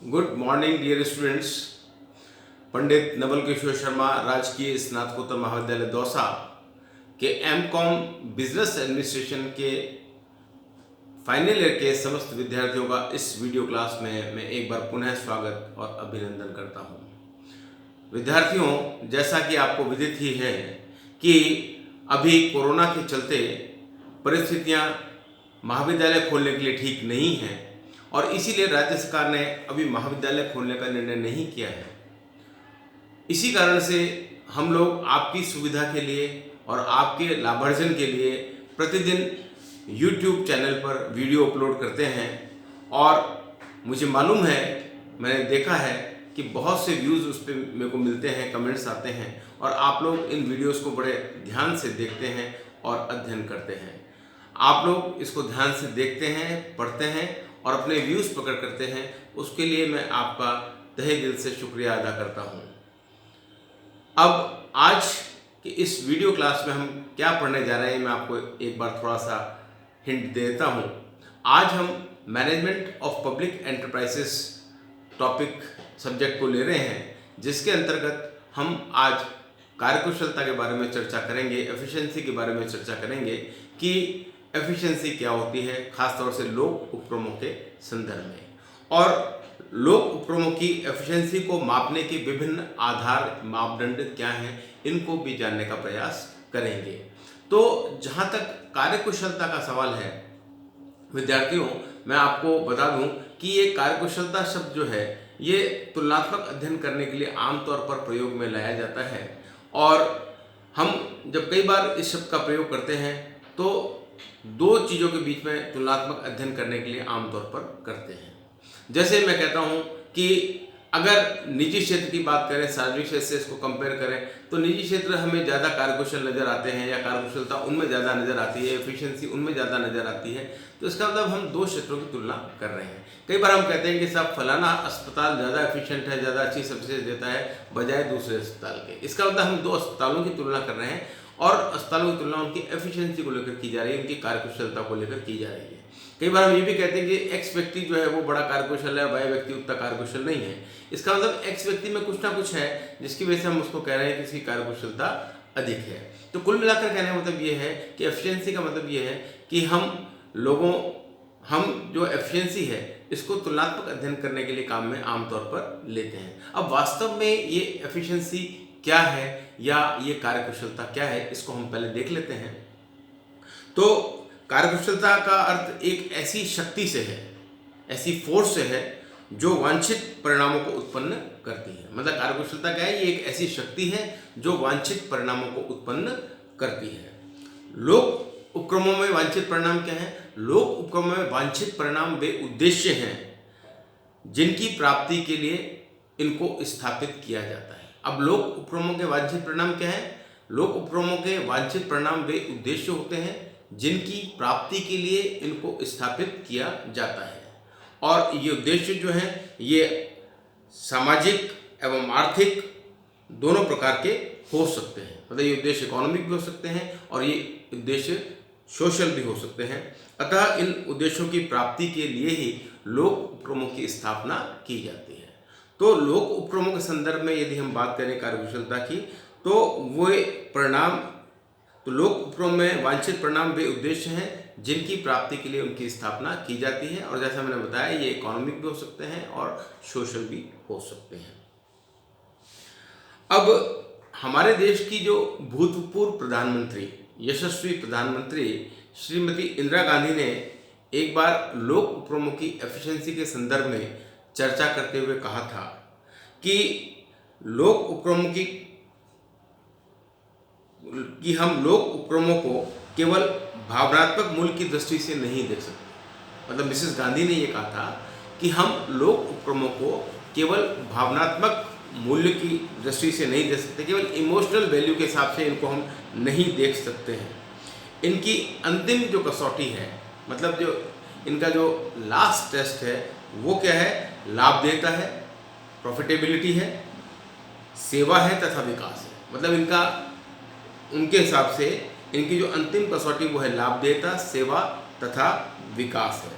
Good morning dear students. Pandit Naval Kishore Sharma राजकीय स्नातकोत्तर महाविद्यालय दौसा के एमकॉम बिजनेस एडमिनिस्ट्रेशन के फाइनल ईयर के समस्त विद्यार्थियों का इस वीडियो क्लास में मैं एक बार पुनः स्वागत और अभिनंदन करता हूं। विद्यार्थियों, जैसा कि आपको विदित ही है कि अभी कोरोना के चलते परिस्थितियां महाविद्यालय खोलने के लिए ठीक नहीं हैं और इसीलिए राज्य सरकार ने अभी महाविद्यालय खोलने का निर्णय नहीं किया है। इसी कारण से हम लोग आपकी सुविधा के लिए और आपके लाभार्जन के लिए प्रतिदिन YouTube चैनल पर वीडियो अपलोड करते हैं और मुझे मालूम है, मैंने देखा है कि बहुत से व्यूज़ उस पर मेरे को मिलते हैं, कमेंट्स आते हैं और आप लोग इन वीडियोस को बड़े ध्यान से देखते हैं और अध्ययन करते हैं। आप लोग इसको ध्यान से देखते हैं, पढ़ते हैं और अपने व्यूज़ पकड़ करते हैं। उसके लिए मैं आपका तहे दिल से शुक्रिया अदा करता हूँ। अब आज की इस वीडियो क्लास में हम क्या पढ़ने जा रहे हैं, मैं आपको एक बार थोड़ा सा हिंट देता हूँ। आज हम management of public enterprises topic subject को ले रहे हैं, जिसके अंतर्गत हम आज कार्यकुशलता के बारे में चर्चा करेंगे, एफिशिएंसी के बारे में चर्चा करेंगे कि एफिशिएंसी क्या होती है, खासतौर से लोक उपक्रमों के संदर्भ में, और लोक उपक्रमों की एफिशिएंसी को मापने के विभिन्न आधार मापदंड क्या हैं, इनको भी जानने का प्रयास करेंगे। तो जहाँ तक कार्यकुशलता का सवाल है विद्यार्थियों, मैं आपको बता दूं कि ये कार्यकुशलता शब्द जो है ये तुलनात्मक अध्ययन करने के लिए आमतौर पर प्रयोग में लाया जाता है और हम जब कई बार इस शब्द का प्रयोग करते हैं तो दो चीज़ों के बीच में तुलनात्मक अध्ययन करने के लिए आमतौर पर करते हैं। जैसे मैं कहता हूँ कि अगर निजी क्षेत्र की बात करें, सार्वजनिक क्षेत्र से इसको कंपेयर करें, तो निजी क्षेत्र हमें ज़्यादा कार्यकुशल नज़र आते हैं या कार्यकुशलता उनमें ज़्यादा नज़र आती है, एफिशिएंसी उनमें ज़्यादा नज़र आती है। तो इसका मतलब हम दो क्षेत्रों की तुलना कर रहे हैं। कई बार हम कहते हैं कि साहब फलाना अस्पताल ज़्यादा एफिशिएंट है, ज़्यादा अच्छी सर्विसेज देता है बजाय दूसरे अस्पताल के। इसका मतलब हम दो अस्पतालों की तुलना कर रहे हैं और अस्पतालों की तुलना उनकी एफिशिएंसी को लेकर की जा रही है, उनकी कार्यकुशलता को लेकर की जा रही है। कई बार हम ये भी कहते हैं कि एक्स व्यक्ति जो है वो बड़ा कार्यकुशल है, वाई व्यक्ति उतना कार्यकुशल नहीं है। इसका मतलब एक्स व्यक्ति में कुछ ना कुछ है जिसकी वजह से हम उसको कह रहे हैं कि इसकी कार्यकुशलता अधिक है। तो कुल मिलाकर कहने का मतलब ये है कि एफिशिएंसी का मतलब ये है कि हम जो एफिशिएंसी है इसको तुलनात्मक अध्ययन करने के लिए काम में आमतौर पर लेते हैं। अब वास्तव में ये एफिशिएंसी क्या है या ये कार्यकुशलता क्या है, इसको हम पहले देख लेते हैं। तो कार्यकुशलता का अर्थ एक ऐसी शक्ति से है, ऐसी फोर्स से है जो वांछित परिणामों को उत्पन्न करती है। मतलब कार्यकुशलता क्या है, ये एक ऐसी शक्ति है जो वांछित परिणामों को उत्पन्न करती है। लोक उपक्रमों में वांछित परिणाम क्या है? लोक उपक्रमों में वांछित परिणाम वे उद्देश्य हैं जिनकी प्राप्ति के लिए इनको स्थापित किया जाता है। अब लोक उपक्रमों के वांछित परिणाम क्या है? लोक उपक्रमों के वांछित परिणाम वे उद्देश्य होते हैं जिनकी प्राप्ति के लिए इनको स्थापित किया जाता है और ये उद्देश्य जो हैं ये सामाजिक एवं आर्थिक दोनों प्रकार के हो सकते हैं। मतलब ये उद्देश्य इकोनॉमिक भी हो सकते हैं और ये उद्देश्य सोशल भी हो सकते हैं। अतः इन उद्देश्यों की प्राप्ति के लिए ही लोक उपक्रमों की स्थापना की जाती है। तो लोक उपक्रमों के संदर्भ में यदि हम बात करें कार्यकुशलता की, तो वो परिणाम, तो लोक उपक्रम में वांछित परिणाम वे उद्देश्य हैं जिनकी प्राप्ति के लिए उनकी स्थापना की जाती है और जैसा मैंने बताया ये इकोनॉमिक भी हो सकते हैं और सोशल भी हो सकते हैं। अब हमारे देश की जो भूतपूर्व प्रधानमंत्री, यशस्वी प्रधानमंत्री श्रीमती इंदिरा गांधी ने एक बार लोक उपक्रमों की एफिशिएंसी के संदर्भ में चर्चा करते हुए कहा था कि लोक उपक्रमों कि हम लोक उपक्रमों को केवल भावनात्मक मूल्य की दृष्टि से नहीं देख सकते। मतलब मिसेस गांधी ने ये कहा था कि हम लोक उपक्रमों को केवल भावनात्मक मूल्य की दृष्टि से नहीं देख सकते, केवल इमोशनल वैल्यू के हिसाब से इनको हम नहीं देख सकते हैं। इनकी अंतिम जो कसौटी है, मतलब जो इनका जो लास्ट टेस्ट है वो क्या है? लाभदेयता है, प्रॉफिटेबिलिटी है, सेवा है तथा विकास है। मतलब उनके हिसाब से इनकी जो अंतिम कसौटी वो है लाभदेयता, सेवा तथा विकास है।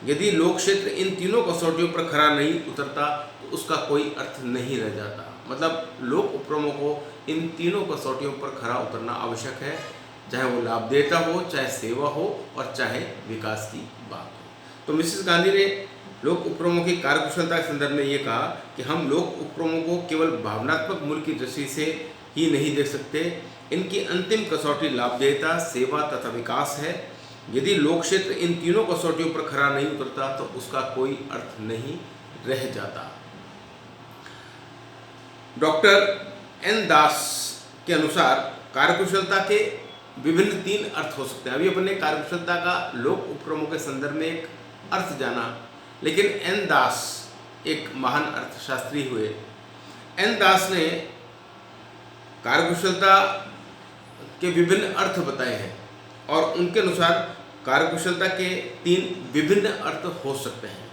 यदि लोक क्षेत्र इन तीनों कसौटियों पर खरा नहीं उतरता तो उसका कोई अर्थ नहीं रह जाता। मतलब लोक उपक्रमों को इन तीनों कसौटियों पर खरा उतरना आवश्यक है, चाहे वो लाभदेयता हो, चाहे सेवा हो और चाहे विकास की बात हो। तो मिसेस गांधी ने लोक उपक्रमों की कार्यकुशलता के संदर्भ में ये कहा कि हम लोक उपक्रमों को केवल भावनात्मक मूल्य की दृष्टि से ही नहीं देख सकते, इनकी अंतिम कसौटी लाभदेयता, सेवा तथा विकास है। यदि लोक क्षेत्र इन तीनों कसौटियों पर खरा नहीं उतरता तो उसका कोई अर्थ नहीं रह जाता। डॉक्टर एन दास के अनुसार कार्यकुशलता के विभिन्न 3 अर्थ हो सकते हैं। अभी अपने कार्यकुशलता का लोक उपक्रमों के संदर्भ में एक अर्थ जाना, लेकिन एन दास एक महान अर्थशास्त्री हुए। एन दास ने कार्यकुशलता के विभिन्न अर्थ बताए हैं और उनके अनुसार कार्यकुशलता के 3 विभिन्न अर्थ हो सकते हैं।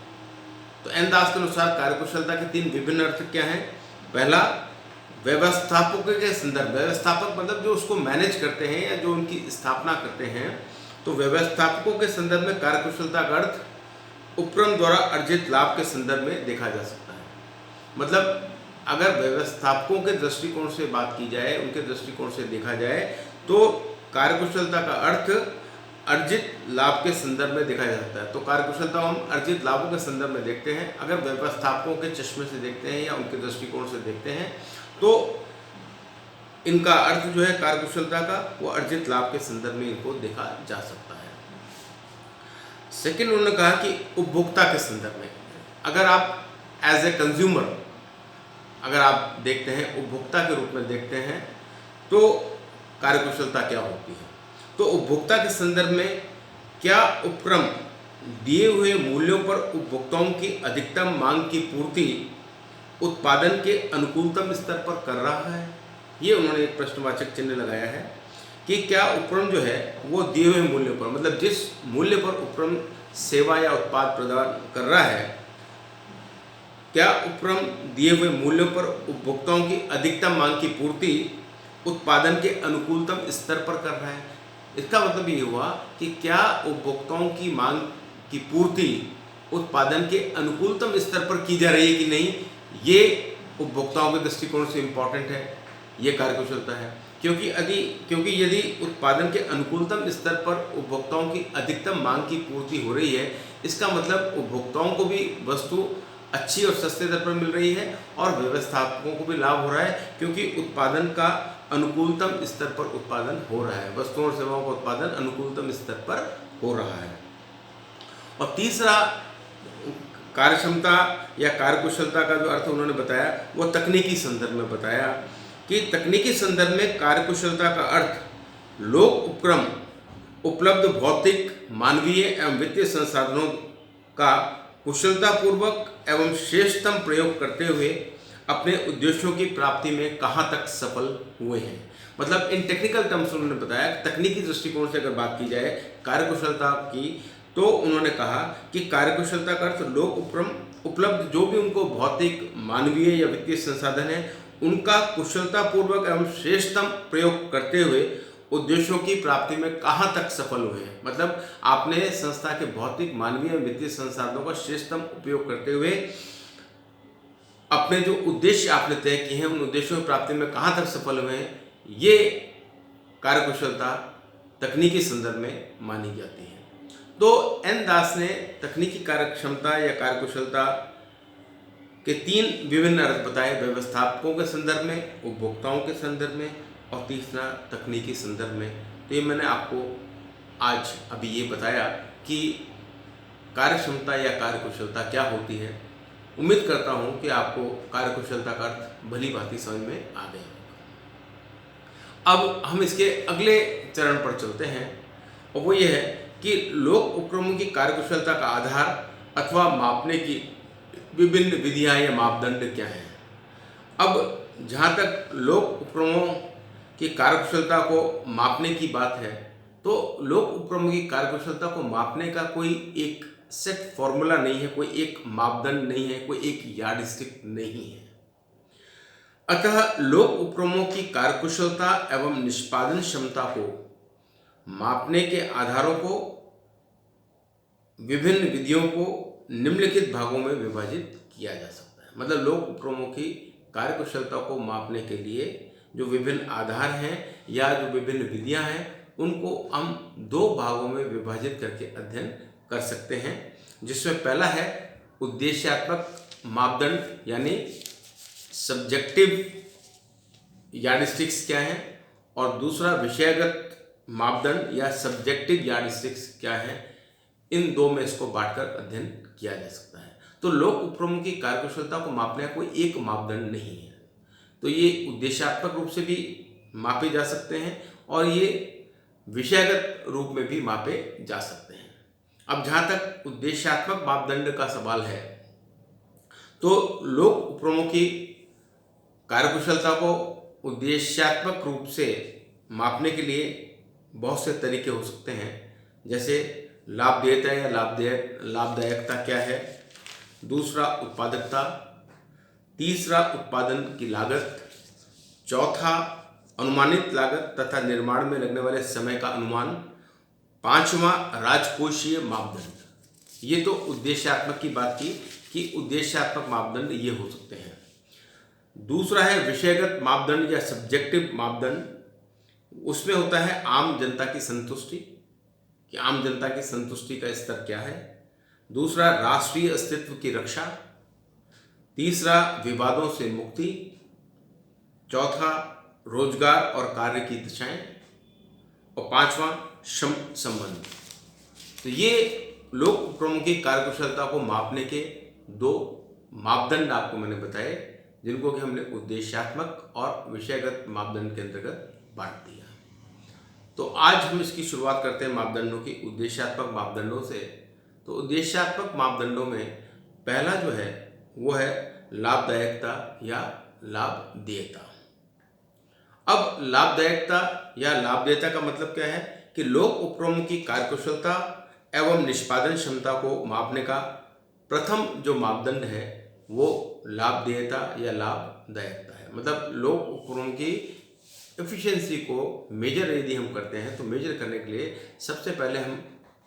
तो एन दास के अनुसार कार्यकुशलता के 3 विभिन्न अर्थ क्या हैं? पहला, व्यवस्थापकों के संदर्भ। व्यवस्थापक मतलब जो उसको मैनेज करते हैं या जो उनकी स्थापना करते हैं। तो व्यवस्थापकों के संदर्भ में कार्यकुशलता का अर्थ उपक्रम द्वारा अर्जित लाभ के संदर्भ में देखा जा सकता है। मतलब अगर व्यवस्थापकों के दृष्टिकोण से बात की जाए, उनके दृष्टिकोण से देखा जाए तो कार्यकुशलता का अर्थ अर्जित लाभ के संदर्भ में देखा जा सकता है। तो कार्यकुशलता हम अर्जित लाभों के संदर्भ में देखते हैं। अगर व्यवस्थापकों के चश्मे से देखते हैं या उनके दृष्टिकोण से देखते हैं तो इनका अर्थ जो है कार्यकुशलता का, वो अर्जित लाभ के संदर्भ में इनको देखा जा सकता है। सेकेंड, उन्होंने कहा कि उपभोक्ता के संदर्भ में, अगर आप एज ए कंज्यूमर अगर आप देखते हैं, उपभोक्ता के रूप में देखते हैं तो कार्यकुशलता क्या होती है। तो उपभोक्ता के संदर्भ में क्या उपक्रम दिए हुए मूल्यों पर उपभोक्ताओं की अधिकतम मांग की पूर्ति उत्पादन के अनुकूलतम स्तर पर कर रहा है? ये उन्होंने एक प्रश्नवाचक चिन्ह लगाया है कि क्या उपक्रम जो है वो दिए हुए मूल्यों पर, मतलब जिस मूल्य पर उपक्रम सेवा या उत्पाद प्रदान कर रहा है, क्या उपक्रम दिए हुए मूल्यों पर उपभोक्ताओं की अधिकतम मांग की पूर्ति उत्पादन के अनुकूलतम स्तर पर कर रहा है। इसका मतलब ये हुआ कि क्या उपभोक्ताओं की मांग की पूर्ति उत्पादन के अनुकूलतम स्तर पर की जा रही है कि नहीं, ये उपभोक्ताओं के दृष्टिकोण से इम्पॉर्टेंट है, ये कार्यकुशलता है। क्योंकि यदि उत्पादन के अनुकूलतम स्तर पर उपभोक्ताओं की अधिकतम मांग की पूर्ति हो रही है, इसका मतलब उपभोक्ताओं को भी वस्तु अच्छी और सस्ते दर पर मिल रही है और व्यवस्थापकों को भी लाभ हो रहा है, क्योंकि उत्पादन का अनुकूलतम स्तर पर उत्पादन हो रहा है, वस्तुओं और सेवाओं का उत्पादन अनुकूलतम स्तर पर हो रहा है। और तीसरा कार्यक्षमता या कार्यकुशलता का जो अर्थ उन्होंने बताया वो तकनीकी संदर्भ में बताया कि तकनीकी संदर्भ में कार्यकुशलता का अर्थ लोक उपक्रम उपलब्ध भौतिक, मानवीय एवं वित्तीय संसाधनों का कुशलतापूर्वक एवं श्रेष्ठतम प्रयोग करते हुए अपने उद्देश्यों की प्राप्ति में कहाँ तक सफल हुए हैं। मतलब इन टेक्निकल टर्म्स उन्होंने बताया, तकनीकी दृष्टिकोण से अगर बात की जाए कार्यकुशलता की, तो उन्होंने कहा कि कार्यकुशलता का अर्थ लोक उपक्रम उपलब्ध जो भी उनको भौतिक, मानवीय या वित्तीय संसाधन है, उनका कुशलतापूर्वक एवं श्रेष्ठतम प्रयोग करते हुए उद्देश्यों की प्राप्ति में कहाँ तक सफल हुए हैं। मतलब आपने संस्था के भौतिक, मानवीय एवं वित्तीय संसाधनों का श्रेष्ठतम उपयोग करते हुए अपने जो उद्देश्य आपने तय किए हैं, उन उद्देश्यों की प्राप्ति में कहाँ तक सफल हुए हैं, ये कार्यकुशलता तकनीकी संदर्भ में मानी जाती है। तो एन दास ने तकनीकी कार्यक्षमता या कार्यकुशलता के 3 विभिन्न अर्थ बताए, व्यवस्थापकों के संदर्भ में, उपभोक्ताओं के संदर्भ में और तीसरा तकनीकी संदर्भ में। तो ये मैंने आपको आज अभी ये बताया कि कार्यक्षमता या कार्यकुशलता क्या होती है। उम्मीद करता हूँ कि आपको कार्यकुशलता का अर्थ भली भांति समझ में आ गया। अब हम इसके अगले चरण पर चलते हैं और वो ये है कि लोक उपक्रमों की कार्यकुशलता का आधार अथवा मापने की विभिन्न विधियां या मापदंड क्या हैं। अब जहाँ तक लोक उपक्रमों की कार्यकुशलता को मापने की बात है, तो लोक उपक्रमों की कार्यकुशलता को मापने का कोई एक सेट फॉर्मूला नहीं है, कोई एक मापदंड नहीं है, कोई एक यार्डस्टिक नहीं है। अतः लोक उपक्रमों की कार्यकुशलता एवं निष्पादन क्षमता को मापने के आधारों को विभिन्न विधियों को निम्नलिखित भागों में विभाजित किया जा सकता है। मतलब लोक उपक्रमों की कार्यकुशलता को मापने के लिए जो विभिन्न आधार हैं या जो विभिन्न विधियां हैं, उनको हम दो भागों में विभाजित करके अध्ययन कर सकते हैं, जिसमें पहला है उद्देश्यात्मक मापदंड यानी सब्जेक्टिव यार्डस्टिक्स क्या है, और दूसरा विषयगत मापदंड या सब्जेक्टिव यार्डस्टिक्स क्या है। इन दो में इसको बांटकर अध्ययन किया जा सकता है। तो लोक उपक्रमों की कार्यकुशलता को मापने का कोई एक मापदंड नहीं है, तो ये उद्देश्यात्मक रूप से भी मापे जा सकते हैं और ये विषयगत रूप में भी मापे जा सकते हैं। अब जहाँ तक उद्देश्यात्मक मापदंड का सवाल है, तो लोक उपक्रमों की कार्यकुशलता को उद्देश्यात्मक रूप से मापने के लिए बहुत से तरीके हो सकते हैं, जैसे लाभदेयता या लाभदायकता क्या है, दूसरा उत्पादकता, तीसरा उत्पादन की लागत, चौथा अनुमानित लागत तथा निर्माण में लगने वाले समय का अनुमान, पांचवा राजकोषीय मापदंड। ये तो उद्देश्यात्मक की बात की कि उद्देश्यात्मक मापदंड ये हो सकते हैं। दूसरा है विषयगत मापदंड या सब्जेक्टिव मापदंड। उसमें होता है आम जनता की संतुष्टि, कि आम जनता की संतुष्टि का स्तर क्या है। दूसरा राष्ट्रीय अस्तित्व की रक्षा, तीसरा विवादों से मुक्ति, चौथा रोजगार और कार्य की दिशाएं, और पांचवा श्रम संबंध। तो ये लोक उपक्रमों की कार्यकुशलता को मापने के दो मापदंड आपको मैंने बताए, जिनको कि हमने उद्देश्यात्मक और विषयगत मापदंड के अंतर्गत बांट दिया। तो आज हम इसकी शुरुआत करते हैं मापदंडों की, उद्देश्यात्मक मापदंडों से। तो उद्देश्यात्मक मापदंडों में पहला जो है वो है लाभदायकता या लाभदेयता। अब लाभदायकता या लाभदेयता का मतलब क्या है कि लोक उपक्रमों की कार्यकुशलता एवं निष्पादन क्षमता को मापने का प्रथम जो मापदंड है वो लाभदेयता या लाभदायकता है। मतलब लोक उपक्रमों की एफिशिएंसी को मेजर यदि हम करते हैं, तो मेजर करने के लिए सबसे पहले हम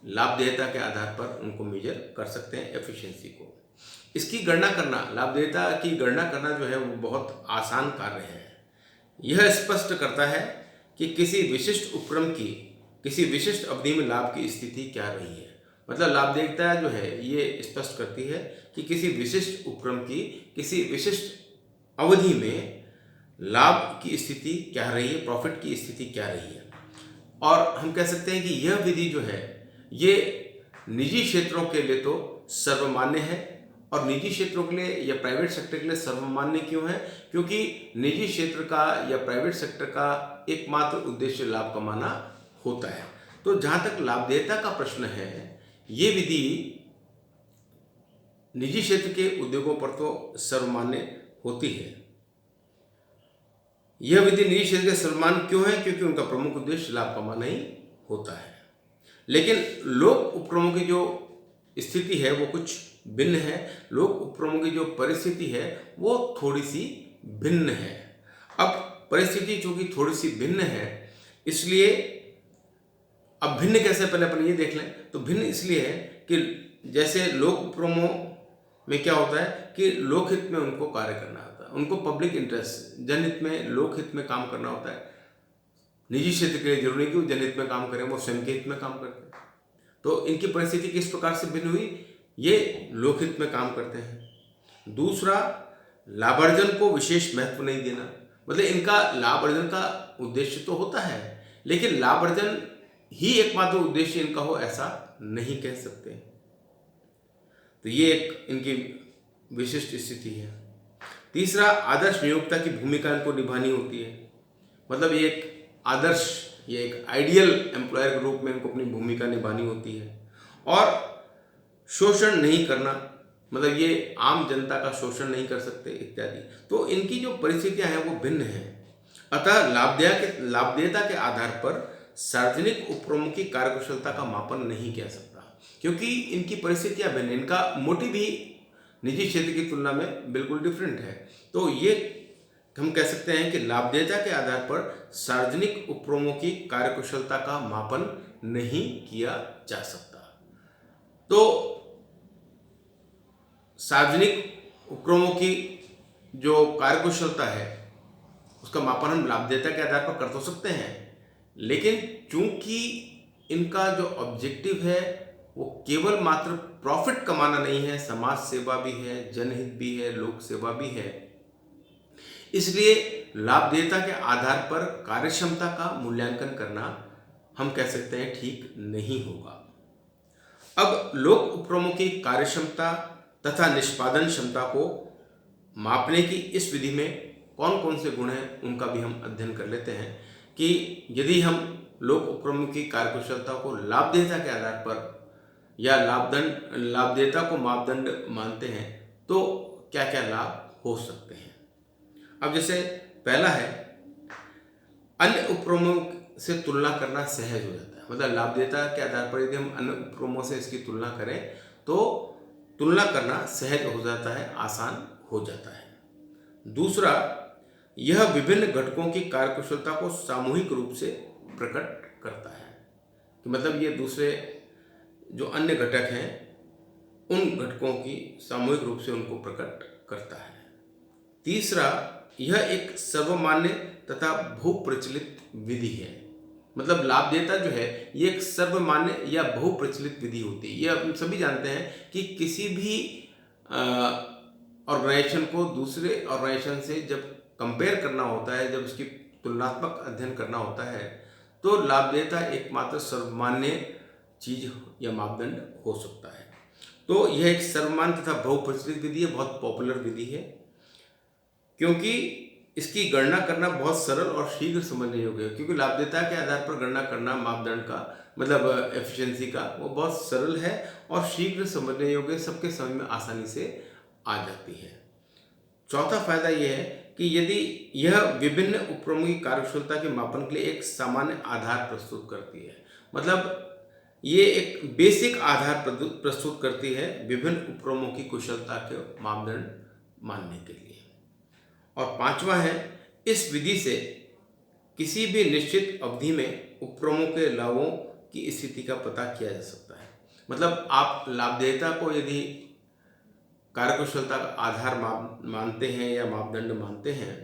लाभदेयता के आधार पर उनको मेजर कर सकते हैं, एफिशिएंसी को। इसकी गणना करना, लाभदेयता की गणना करना जो है वो बहुत आसान कार्य है। यह स्पष्ट करता है कि किसी विशिष्ट उपक्रम की किसी विशिष्ट अवधि में लाभ की स्थिति क्या रही है। मतलब लाभदेयता जो है ये स्पष्ट करती है कि किसी विशिष्ट उपक्रम की किसी विशिष्ट अवधि में लाभ की स्थिति क्या रही है, प्रॉफिट की स्थिति क्या रही है। और हम कह सकते हैं कि यह विधि जो है ये निजी क्षेत्रों के लिए तो सर्वमान्य है, और निजी क्षेत्रों के लिए या प्राइवेट सेक्टर के लिए सर्वमान्य क्यों है, क्योंकि निजी क्षेत्र का या प्राइवेट सेक्टर का एकमात्र उद्देश्य लाभ कमाना होता है। तो जहाँ तक लाभदेयता का प्रश्न है, ये विधि निजी क्षेत्र के उद्योगों पर तो सर्वमान्य होती है। यह विधि निजी क्षेत्र के सर्वमान्य क्यों है, क्योंकि उनका प्रमुख उद्देश्य लाभ कमाना ही होता है। लेकिन लोक उपक्रमों की जो स्थिति है वो कुछ भिन्न है। लोक उपक्रमों की जो परिस्थिति है वो थोड़ी सी भिन्न है। अब परिस्थिति चूंकि थोड़ी सी भिन्न है, इसलिए अब भिन्न कैसे, पहले अपन ये देख लें। तो भिन्न इसलिए है कि जैसे लोक उपक्रमों में क्या होता है कि लोकहित में उनको कार्य करना होता है, उनको पब्लिक इंटरेस्ट, जनहित में, लोकहित में काम करना होता है। निजी क्षेत्र के लिए जरूरी कि वो जनहित में काम करें, वो स्वयं के हित में काम करते हैं। तो इनकी परिस्थिति किस प्रकार से भिन्न हुई, ये लोकहित में काम करते हैं। दूसरा, लाभार्जन को विशेष महत्व नहीं देना। मतलब इनका लाभार्जन का उद्देश्य तो होता है, लेकिन लाभार्जन ही एकमात्र उद्देश्य इनका हो ऐसा नहीं कह सकते। तो ये एक इनकी विशिष्ट स्थिति है। तीसरा, आदर्श नियोक्ता की भूमिका इनको निभानी होती है। मतलब ये एक आदर्श, ये एक आइडियल एम्प्लॉयर के रूप में इनको अपनी भूमिका निभानी होती है। और शोषण नहीं करना, मतलब ये आम जनता का शोषण नहीं कर सकते इत्यादि। तो इनकी जो परिस्थितियां हैं वो भिन्न हैं। अतः लाभदेयता के आधार पर सार्वजनिक उपक्रमों की कार्यकुशलता का मापन नहीं किया सकता, क्योंकि इनकी परिस्थितियां भिन्न, इनका मोटिव भी निजी क्षेत्र की तुलना में बिल्कुल डिफरेंट है। तो ये हम कह सकते हैं कि लाभदेयता के आधार पर सार्वजनिक उपक्रमों की कार्यकुशलता का मापन नहीं किया जा सकता। तो सार्वजनिक उपक्रमों की जो कार्यकुशलता है उसका मापन हम लाभदेयता के आधार पर कर तो सकते हैं, लेकिन चूंकि इनका जो ऑब्जेक्टिव है वो केवल मात्र प्रॉफिट कमाना नहीं है, समाज सेवा भी है, जनहित भी है, लोक सेवा भी है, इसलिए लाभदेयता के आधार पर कार्यक्षमता का मूल्यांकन करना हम कह सकते हैं ठीक नहीं होगा। अब लोक उपक्रमों की कार्यक्षमता तथा निष्पादन क्षमता को मापने की इस विधि में कौन कौन से गुण हैं उनका भी हम अध्ययन कर लेते हैं कि यदि हम लोक उपक्रमों की कार्यकुशलता को लाभदेयता के आधार पर या लाभदेयता को मापदंड मानते हैं तो क्या क्या लाभ हो सकते हैं। अब जैसे पहला है, अन्य उपक्रमों से तुलना करना सहज हो जाता है। मतलब लाभदेयता के आधार पर यदि हम अन्य उपक्रमों से इसकी तुलना करें तो तुलना करना सहज हो जाता है, आसान हो जाता है। दूसरा, यह विभिन्न घटकों की कार्यकुशलता को सामूहिक रूप से प्रकट करता है कि मतलब ये दूसरे जो अन्य घटक हैं उन घटकों की सामूहिक रूप से उनको प्रकट करता है। तीसरा, यह एक सर्वमान्य तथा बहुप्रचलित विधि है। मतलब लाभदेयता जो है ये एक सर्वमान्य या बहुप्रचलित विधि होती है। ये हम सभी जानते हैं कि किसी भी ऑर्गेनाइजेशन को दूसरे ऑर्गेनाइजेशन से जब कंपेयर करना होता है, जब उसकी तुलनात्मक अध्ययन करना होता है, तो लाभदेयता एकमात्र सर्वमान्य चीज या मापदंड हो सकता है। तो यह एक सर्वमान्य तथा बहुप्रचलित विधि है, बहुत पॉपुलर विधि है, क्योंकि इसकी गणना करना बहुत सरल और शीघ्र समझने योग्य है। क्योंकि लाभदेयता के आधार पर गणना करना मापदंड का मतलब एफिशिएंसी का वो बहुत सरल है और शीघ्र समझने योग्य, सबके समझ में आसानी से आ जाती है। चौथा फायदा यह है कि यदि यह विभिन्न उपक्रमों की कार्यकुशलता के मापन के लिए एक सामान्य आधार प्रस्तुत करती है। मतलब ये एक बेसिक आधार प्रस्तुत करती है विभिन्न उपक्रमों की कुशलता के मापदंड मानने के लिए। और पांचवा है, इस विधि से किसी भी निश्चित अवधि में उपक्रमों के लाभों की स्थिति का पता किया जा सकता है। मतलब आप लाभदेयता को यदि कार्यकुशलता का आधार मानते हैं या मापदंड मानते हैं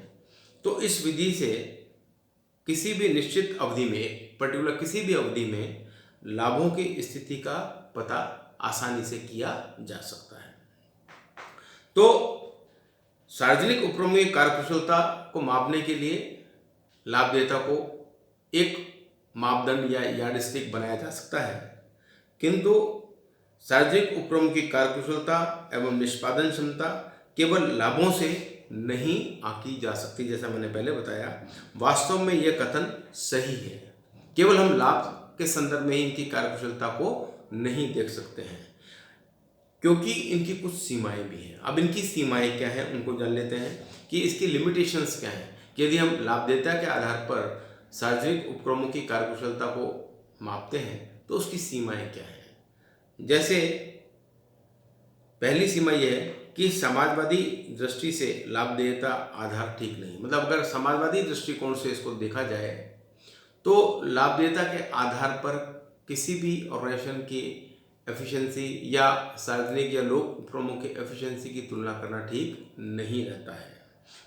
तो इस विधि से किसी भी निश्चित अवधि में, पर्टिकुलर किसी भी अवधि में लाभों की स्थिति का पता आसानी से किया जा सकता है। तो सार्वजनिक उपक्रमों की कार्यकुशलता को मापने के लिए लाभदेयता को एक मापदंड या यार्डस्टिक बनाया जा सकता है, किंतु सार्वजनिक उपक्रमों की कार्यकुशलता एवं निष्पादन क्षमता केवल लाभों से नहीं आंकी जा सकती। जैसा मैंने पहले बताया, वास्तव में यह कथन सही है। केवल हम लाभ के संदर्भ में ही इनकी कार्यकुशलता को नहीं देख सकते हैं, क्योंकि इनकी कुछ सीमाएं भी हैं। अब इनकी सीमाएं क्या हैं उनको जान लेते हैं कि इसकी लिमिटेशंस क्या हैं। कि यदि हम लाभदेयता के आधार पर सार्वजनिक उपक्रमों की कार्यकुशलता को मापते हैं तो उसकी सीमाएं क्या हैं। जैसे पहली सीमा यह है कि समाजवादी दृष्टि से लाभदेयता आधार ठीक नहीं। मतलब अगर समाजवादी दृष्टिकोण से इसको देखा जाए तो लाभदेयता के आधार पर किसी भी ऑर्गेनाइजेशन की एफिशिएंसी या सार्वजनिक या लोक उपक्रमों के एफिशिएंसी की तुलना करना ठीक नहीं रहता है।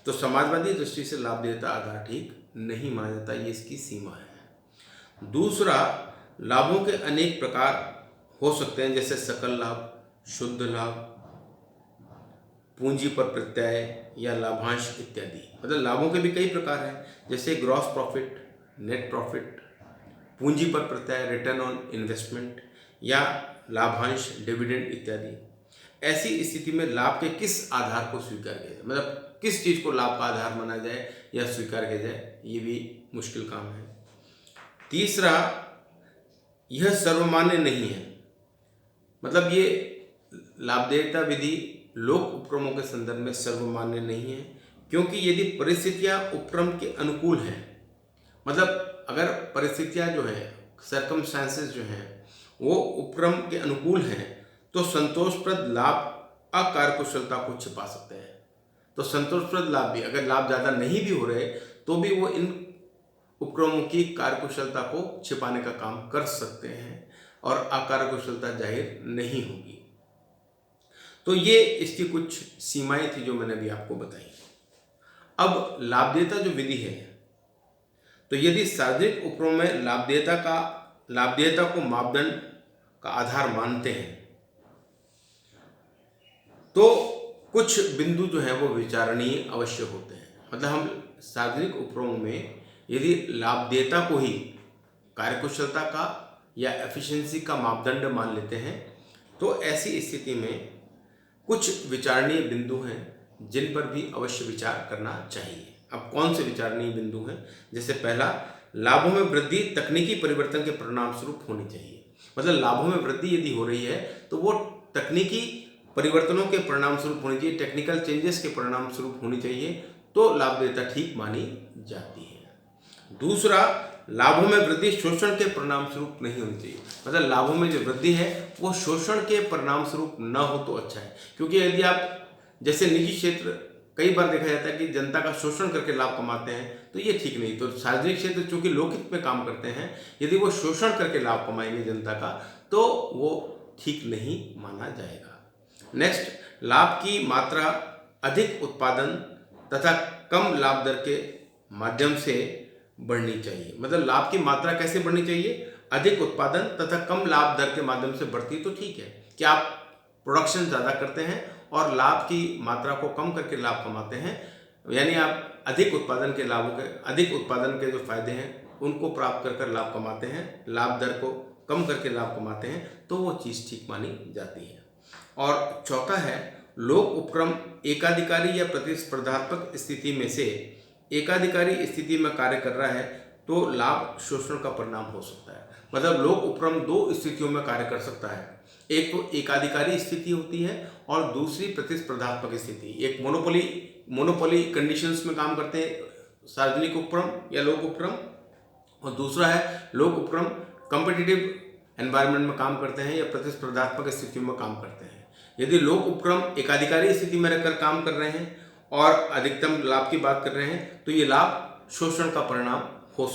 तो समाजवादी दृष्टि से लाभदेयता आधार ठीक नहीं माना जाता, ये इसकी सीमा है। दूसरा, लाभों के अनेक प्रकार हो सकते हैं, जैसे सकल लाभ, शुद्ध लाभ, पूंजी पर प्रत्यय या लाभांश इत्यादि। मतलब लाभों के भी कई प्रकार हैं, जैसे ग्रॉस प्रॉफिट, नेट प्रॉफिट, पूंजी पर प्रत्यय, रिटर्न ऑन इन्वेस्टमेंट या लाभांश, डिविडेंड इत्यादि। ऐसी स्थिति में लाभ के किस आधार को स्वीकार किया जाए, मतलब किस चीज़ को लाभ का आधार माना जाए या स्वीकार किया जाए, ये भी मुश्किल काम है। तीसरा, यह सर्वमान्य नहीं है। मतलब ये लाभदेयता विधि लोक उपक्रमों के संदर्भ में सर्वमान्य नहीं है, क्योंकि यदि परिस्थितियां उपक्रम के अनुकूल हैं, मतलब अगर परिस्थितियां जो है, सर्कमस्टांसेस जो हैं वो उपक्रम के अनुकूल हैं तो संतोषप्रद लाभ अकार्यकुशलता को छिपा सकते हैं। तो संतोषप्रद लाभ भी, अगर लाभ ज़्यादा नहीं भी हो रहे तो भी वो इन उपक्रमों की कार्यकुशलता को छिपाने का काम कर सकते हैं। और अकार्यकुशलता जाहिर नहीं होगी। तो ये इसकी कुछ सीमाएं थी जो मैंने अभी आपको बताई। अब लाभदेयता जो विधि है, तो यदि सार्वजनिक उपक्रमों में लाभदेयता को मापदंड का आधार मानते हैं तो कुछ बिंदु जो है वो विचारणीय अवश्य होते हैं। मतलब हम सार्वजनिक उपक्रमों में यदि लाभदेयता को ही कार्यकुशलता का या एफिशिएंसी का मापदंड मान लेते हैं तो ऐसी स्थिति में कुछ विचारणीय बिंदु हैं जिन पर भी अवश्य विचार करना चाहिए। अब कौन से विचारणीय बिंदु हैं? जैसे पहला, लाभों में वृद्धि तकनीकी परिवर्तन के परिणाम स्वरूप होनी चाहिए। मतलब लाभों में वृद्धि यदि हो रही है तो वो तकनीकी परिवर्तनों के परिणाम स्वरूप होनी चाहिए, टेक्निकल चेंजेस के परिणाम स्वरूप होनी चाहिए, तो लाभदेयता ठीक मानी जाती है। दूसरा, लाभों में वृद्धि शोषण के परिणाम स्वरूप नहीं होनी चाहिए। मतलब लाभों में जो वृद्धि है वो शोषण के परिणाम स्वरूप न हो तो अच्छा है, क्योंकि यदि आप जैसे निजी क्षेत्र कई बार देखा जाता है कि जनता का शोषण करके लाभ कमाते हैं, तो ये ठीक नहीं। तो सार्वजनिक क्षेत्र चूंकि लोकहित में काम करते हैं, यदि वो शोषण करके लाभ कमाएंगे जनता का तो वो ठीक नहीं माना जाएगा। नेक्स्ट, लाभ की मात्रा अधिक उत्पादन तथा कम लाभ दर के माध्यम से बढ़नी चाहिए। मतलब लाभ की मात्रा कैसे बढ़नी चाहिए? अधिक उत्पादन तथा कम लाभ दर के माध्यम से बढ़ती तो ठीक है कि आप प्रोडक्शन ज़्यादा करते हैं और लाभ की मात्रा को कम करके लाभ कमाते हैं, यानी आप अधिक उत्पादन के जो फायदे हैं उनको प्राप्त कर लाभ कमाते हैं, लाभ दर को कम करके लाभ कमाते हैं, तो वो चीज़ ठीक मानी जाती है। और चौथा है, लोक उपक्रम एकाधिकारी या प्रतिस्पर्धात्मक स्थिति में से एकाधिकारी स्थिति में कार्य कर रहा है तो लाभ शोषण का परिणाम हो सकता है। मतलब लोक उपक्रम दो स्थितियों में कार्य कर सकता है, एक तो एकाधिकारी स्थिति होती है और दूसरी प्रतिस्पर्धात्मक स्थिति। एक मोनोपोली कंडीशंस में काम करते हैं सार्वजनिक उपक्रम या लोक उपक्रम, और दूसरा है लोक उपक्रम कॉम्पिटिटिव एनवायरनमेंट में काम करते हैं या प्रतिस्पर्धात्मक स्थितियों में काम करते हैं। यदि लोक उपक्रम एकाधिकारी स्थिति में रहकर काम कर रहे हैं और अधिकतम लाभ की बात कर रहे हैं तो ये लाभ शोषण का परिणाम हो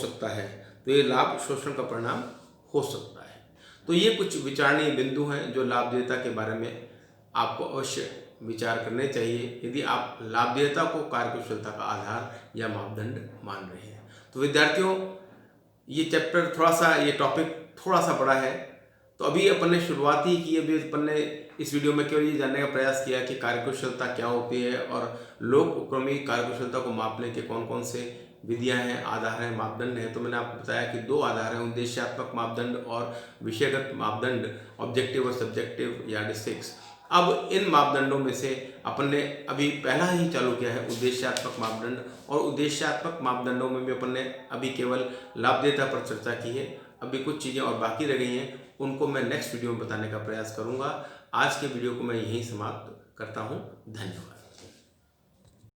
सकता है। तो ये कुछ विचारणीय बिंदु हैं जो लाभदेयता के बारे में आपको अवश्य विचार करने चाहिए यदि आप लाभदेयता को कार्यकुशलता का आधार या मापदंड मान रहे हैं। तो विद्यार्थियों, ये टॉपिक थोड़ा सा बड़ा है, तो अभी अपन ने शुरुआत ही की। अभी अपन ने इस वीडियो में केवल ये जानने का प्रयास किया कि कार्यकुशलता क्या होती है और लोक उपक्रमी कार्यकुशलता को मापने के कौन कौन से विधियां हैं, आधार हैं, मापदंड हैं। तो मैंने आपको बताया कि दो आधार हैं, उद्देश्यात्मक मापदंड और विषयगत मापदंड, ऑब्जेक्टिव और सब्जेक्टिव या डिस्ट्रिक्ट्स। अब इन मापदंडों में से अपन ने अभी पहला ही चालू किया है उद्देश्यात्मक मापदंड, और उद्देश्यात्मक मापदंडों में भी अपन ने अभी केवल लाभदेयता पर चर्चा की है। अभी कुछ चीज़ें और बाकी रह गई हैं, उनको मैं नेक्स्ट वीडियो में बताने का प्रयास करूंगा। आज के वीडियो को मैं यहीं समाप्त करता हूं। धन्यवाद।